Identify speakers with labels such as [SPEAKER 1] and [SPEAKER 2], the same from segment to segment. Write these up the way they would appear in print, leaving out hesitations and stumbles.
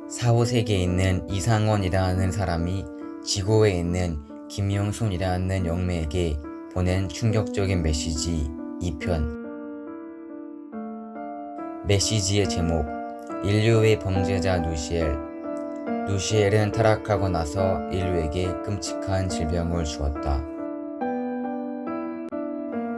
[SPEAKER 1] 4, 5세기에 있는 이상원이라는 사람이 지고에 있는 김영순이라는 영매에게 보낸 충격적인 메시지 2편. 메시지의 제목: 인류의 범죄자 누시엘. 누시엘은 타락하고 나서 인류에게 끔찍한 질병을 주었다.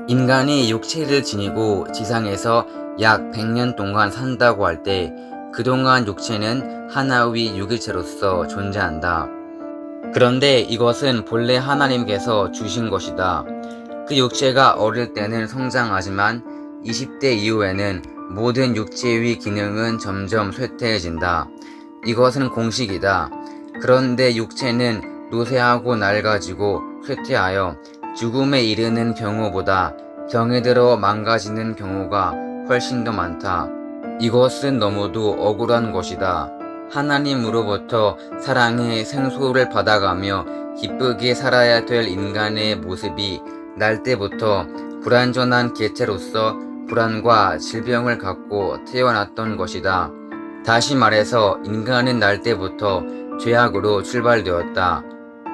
[SPEAKER 1] 인간이 육체를 지니고 지상에서 약 100년 동안 산다고 할 때 그동안 육체는 하나의 유기체로서 존재한다. 그런데 이것은 본래 하나님께서 주신 것이다. 그 육체가 어릴 때는 성장하지만 20대 이후에는 모든 육체의 기능은 점점 쇠퇴해진다. 이것은 공식이다. 그런데 육체는 노쇠하고 낡아지고 쇠퇴하여 죽음에 이르는 경우보다 병이 들어 망가지는 경우가 훨씬 더 많다. 이것은 너무도 억울한 것이다. 하나님으로부터 사랑의 생수를 받아가며 기쁘게 살아야 될 인간의 모습이 날 때부터 불완전한 개체로서 불안과 질병을 갖고 태어났던 것이다. 다시 말해서 인간은 날 때부터 죄악으로 출발되었다.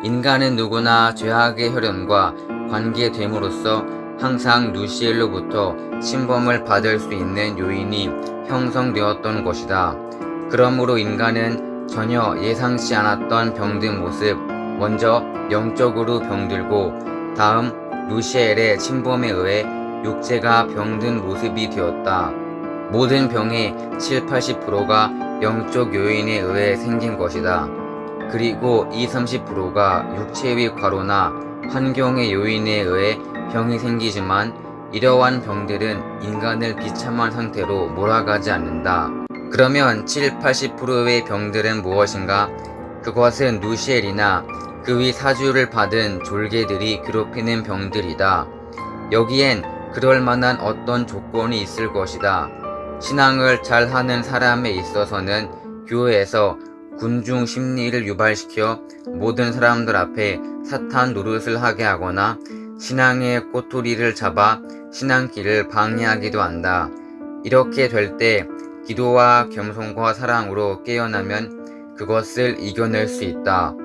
[SPEAKER 1] 인간은 누구나 죄악의 혈연과 관계됨으로써 항상 누시엘로부터 침범을 받을 수 있는 요인이 형성되었던 것이다. 그러므로 인간은 전혀 예상치 않았던 병든 모습, 먼저 영적으로 병들고 다음 누시엘의 침범에 의해 육체가 병든 모습이 되었다. 모든 병의 7~80%가 영적 요인에 의해 생긴 것이다. 그리고 이 30%가 육체의 과로나 환경의 요인에 의해 병이 생기지만 이러한 병들은 인간을 비참한 상태로 몰아가지 않는다. 그러면 7~80%의 병들은 무엇인가? 그것은 누시엘이나 그의 사주를 받은 졸개들이 괴롭히는 병들이다. 여기엔 그럴 만한 어떤 조건이 있을 것이다. 신앙을 잘하는 사람에 있어서는 교회에서 군중 심리를 유발시켜 모든 사람들 앞에 사탄 노릇을 하게 하거나 신앙의 꼬투리를 잡아 신앙길을 방해하기도 한다. 이렇게 될 때 기도와 겸손과 사랑으로 깨어나면 그것을 이겨낼 수 있다.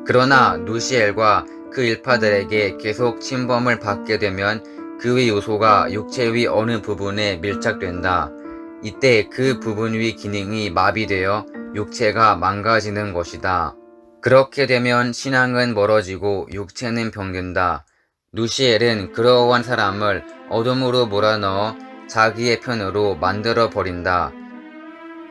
[SPEAKER 1] 그러나 누시엘과 그 일파들에게 계속 침범을 받게 되면 그의 요소가 육체의 어느 부분에 밀착된다. 이때 그 부분의 기능이 마비되어 육체가 망가지는 것이다. 그렇게 되면 신앙은 멀어지고 육체는 병든다. 누시엘은 그러한 사람을 어둠으로 몰아넣어 자기의 편으로 만들어 버린다.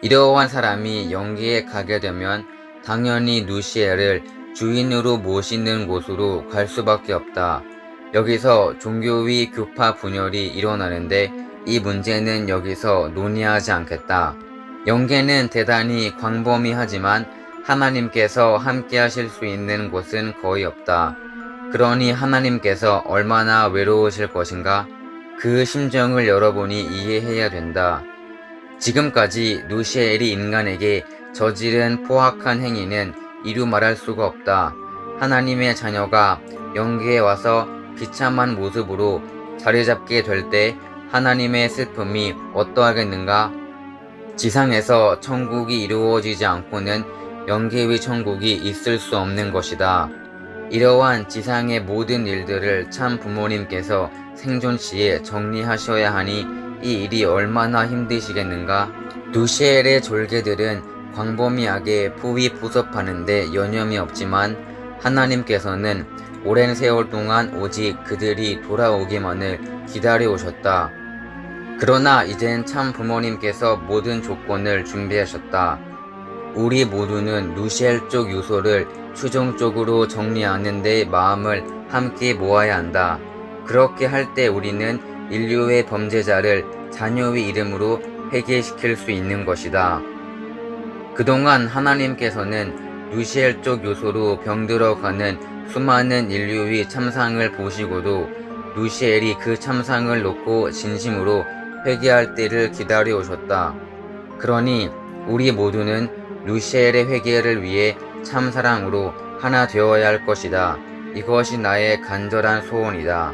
[SPEAKER 1] 이러한 사람이 영계에 가게 되면 당연히 누시엘을 주인으로 모시는 곳으로 갈 수밖에 없다. 여기서 종교의 교파 분열이 일어나는데 이 문제는 여기서 논의하지 않겠다. 영계는 대단히 광범위하지만 하나님께서 함께 하실 수 있는 곳은 거의 없다. 그러니 하나님께서 얼마나 외로우실 것인가? 그 심정을 여러분이 이해해야 된다. 지금까지 누시엘이 인간에게 저지른 포악한 행위는 이루 말할 수가 없다. 하나님의 자녀가 영계에 와서 비참한 모습으로 자리잡게 될 때 하나님의 슬픔이 어떠하겠는가? 지상에서 천국이 이루어지지 않고는 영계의 천국이 있을 수 없는 것이다. 이러한 지상의 모든 일들을 참 부모님께서 생존 시에 정리하셔야 하니 이 일이 얼마나 힘드시겠는가? 누시엘의 졸개들은 광범위하게 포위포섭하는데 여념이 없지만 하나님께서는 오랜 세월 동안 오직 그들이 돌아오기만을 기다려 오셨다. 그러나 이젠 참 부모님께서 모든 조건을 준비하셨다. 우리 모두는 누시엘 쪽 요소를 최종적으로 정리하는 데 마음을 함께 모아야 한다. 그렇게 할 때 우리는 인류의 범죄자를 자녀의 이름으로 회개시킬 수 있는 것이다. 그동안 하나님께서는 누시엘 쪽 요소로 병들어가는 수많은 인류의 참상을 보시고도 누시엘이 그 참상을 놓고 진심으로 회개할 때를 기다려 오셨다. 그러니 우리 모두는 누시엘의 회개를 위해 참사랑으로 하나 되어야 할 것이다. 이것이 나의 간절한 소원이다.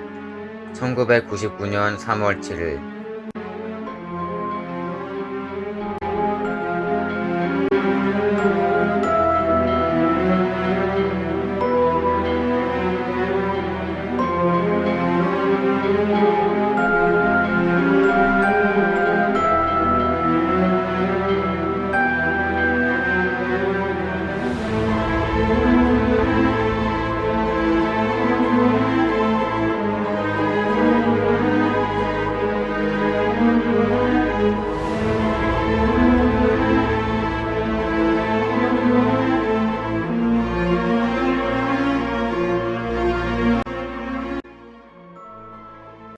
[SPEAKER 1] 1999년 3월 7일